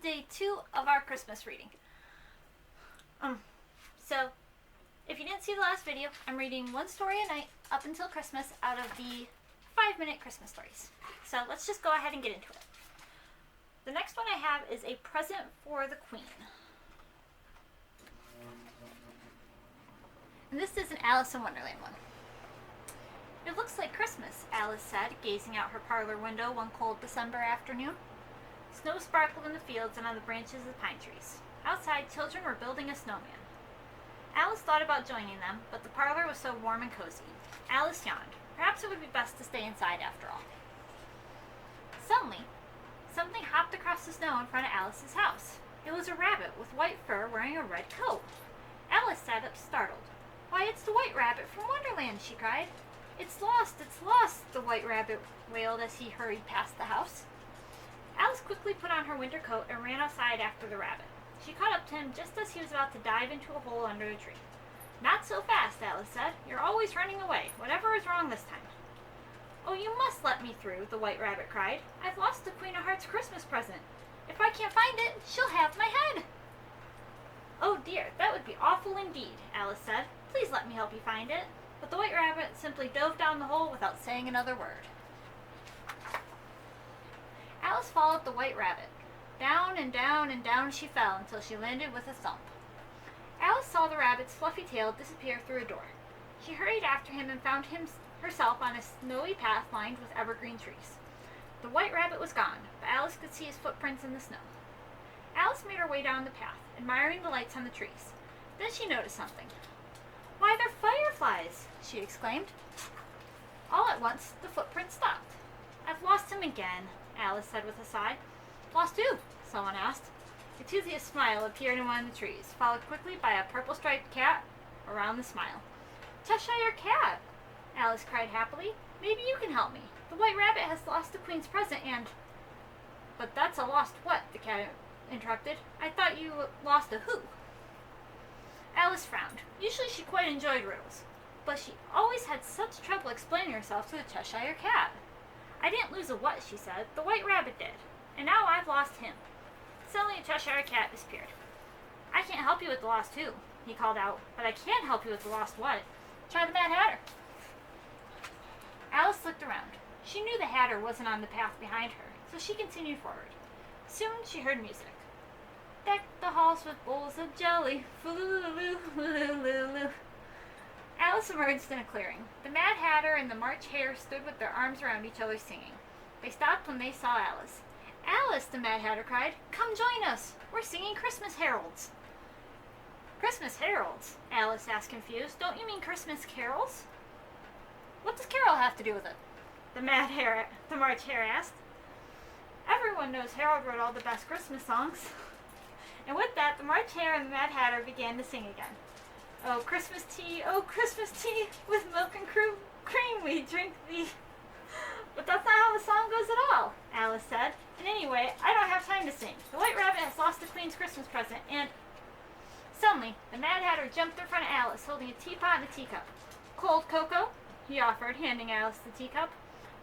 day 2 of our Christmas reading. So, if you didn't see the last video, I'm reading one story a night up until Christmas out of the 5-minute Christmas stories. So let's just go ahead and get into it. The next one I have is A Present for the Queen. And this is an Alice in Wonderland one. It looks like Christmas, Alice said, gazing out her parlor window one cold December afternoon. Snow sparkled in the fields and on the branches of pine trees. Outside, children were building a snowman. Alice thought about joining them, but the parlor was so warm and cozy. Alice yawned. Perhaps it would be best to stay inside after all. Suddenly, something hopped across the snow in front of Alice's house. It was a rabbit with white fur wearing a red coat. Alice sat up startled. "Why, it's the White Rabbit from Wonderland," she cried. It's lost, the White Rabbit wailed as he hurried past the house. Alice quickly put on her winter coat and ran outside after the rabbit. She caught up to him just as he was about to dive into a hole under a tree. "Not so fast," Alice said. "You're always running away. Whatever is wrong this time?" "Oh, you must let me through," the White Rabbit cried. "I've lost the Queen of Hearts' Christmas present. If I can't find it, she'll have my head." "Oh dear, that would be awful indeed," Alice said. "Please let me help you find it." But the White Rabbit simply dove down the hole without saying another word. Alice followed the White Rabbit. Down and down and down she fell until she landed with a thump. Alice saw the rabbit's fluffy tail disappear through a door. She hurried after him and found herself on a snowy path lined with evergreen trees. The White Rabbit was gone, but Alice could see his footprints in the snow. Alice made her way down the path, admiring the lights on the trees. Then she noticed something. "Why, they're fireflies!" she exclaimed. All at once, the footprints stopped. "I've lost him again," Alice said with a sigh. "Lost who?" someone asked. A toothiest smile appeared in one of the trees, followed quickly by a purple-striped cat around the smile. "Cheshire Cat!" Alice cried happily. "Maybe you can help me. The White Rabbit has lost the Queen's present and—" "But that's a lost what?" the cat interrupted. "I thought you lost a who?" Alice frowned. Usually she quite enjoyed riddles, but she always had such trouble explaining herself to the Cheshire Cat. "I didn't lose a what," she said. "The White Rabbit did. And now I've lost him." Suddenly the Cheshire Cat disappeared. "I can't help you with the lost who," he called out, "but I can help you with the lost what. Try the Mad Hatter." Alice looked around. She knew the Hatter wasn't on the path behind her, so she continued forward. Soon she heard music. "Deck the halls with bowls of jelly, foo-loo-loo-loo-loo-loo." Alice emerged in a clearing. The Mad Hatter and the March Hare stood with their arms around each other singing. They stopped when they saw Alice. "Alice," the Mad Hatter cried, "come join us. We're singing Christmas carols." "Christmas carols?" Alice asked confused. "Don't you mean Christmas carols?" "What does carol have to do with it?" the March Hare asked. "Everyone knows Harold wrote all the best Christmas songs." And with that, the March Hare and the Mad Hatter began to sing again. Oh, Christmas tea, with milk and cream we drink thee." "But that's not how the song goes at all," Alice said. "And anyway, I don't have time to sing. The White Rabbit has lost the Queen's Christmas present, and—" Suddenly, the Mad Hatter jumped in front of Alice, holding a teapot and a teacup. "Cold cocoa?" he offered, handing Alice the teacup.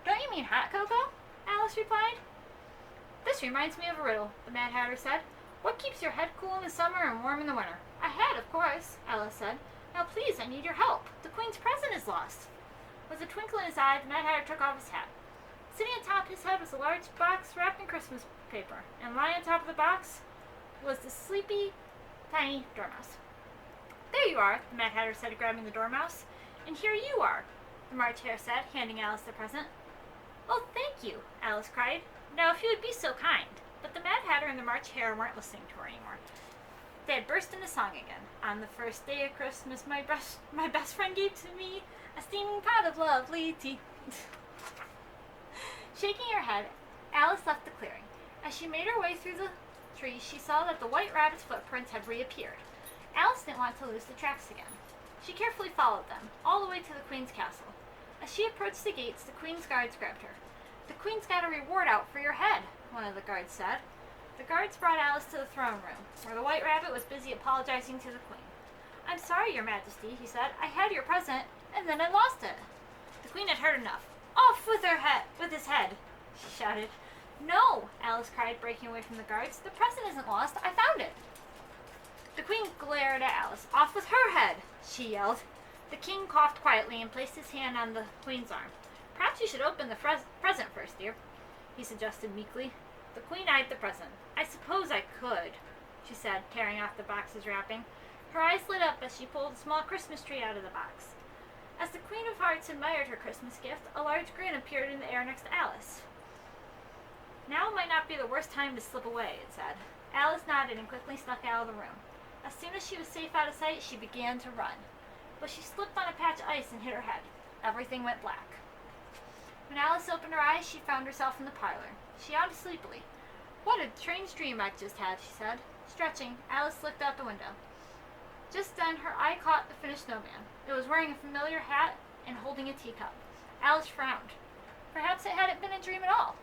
"Don't you mean hot cocoa?" Alice replied. "This reminds me of a riddle," the Mad Hatter said. "What keeps your head cool in the summer and warm in the winter?" "A hat, of course," Alice said. "Now please, I need your help. The Queen's present is lost." With a twinkle in his eye, the Mad Hatter took off his hat. Sitting atop his head was a large box wrapped in Christmas paper, and lying on top of the box was the sleepy, tiny Dormouse. "There you are," the Mad Hatter said, grabbing the Dormouse. "And here you are," the March Hare said, handing Alice the present. "Oh, thank you," Alice cried. "Now, if you would be so kind." But the Mad Hatter and the March Hare weren't listening to her anymore. They had burst into song again. "On the first day of Christmas, my best friend gave to me a steaming pot of lovely tea." Shaking her head, Alice left the clearing. As she made her way through the trees, she saw that the White Rabbit's footprints had reappeared. Alice didn't want to lose the tracks again. She carefully followed them, all the way to the Queen's castle. As she approached the gates, the Queen's guards grabbed her. "The Queen's got a reward out for your head," one of the guards said. The guards brought Alice to the throne room, where the White Rabbit was busy apologizing to the Queen. "I'm sorry, Your Majesty," he said. "I had your present, and then I lost it." The Queen had heard enough. "Off with his head!" she shouted. No, Alice cried, breaking away from the guards. The present isn't lost. I found it. The queen glared at Alice. Off with her head, she yelled. The king coughed quietly and placed his hand on the queen's arm. Perhaps you should open the present first, dear, he suggested meekly. The queen eyed the present. I suppose I could, she said, tearing off the box's wrapping. Her eyes lit up as she pulled a small Christmas tree out of the box. As the Queen of Hearts admired her Christmas gift, a large grin appeared in the air next to Alice. Now might not be the worst time to slip away, it said. Alice nodded and quickly snuck out of the room. As soon as she was safe out of sight, she began to run. But she slipped on a patch of ice and hit her head. Everything went black. When Alice opened her eyes, she found herself in the parlor. She yawned sleepily. What a strange dream I've just had, she said. Stretching, Alice looked out the window. Just then, her eye caught the finished snowman. It was wearing a familiar hat and holding a teacup. Alice frowned. Perhaps it hadn't been a dream at all.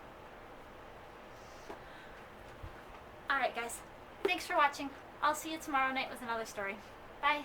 Alright, guys. Thanks for watching. I'll see you tomorrow night with another story. Bye.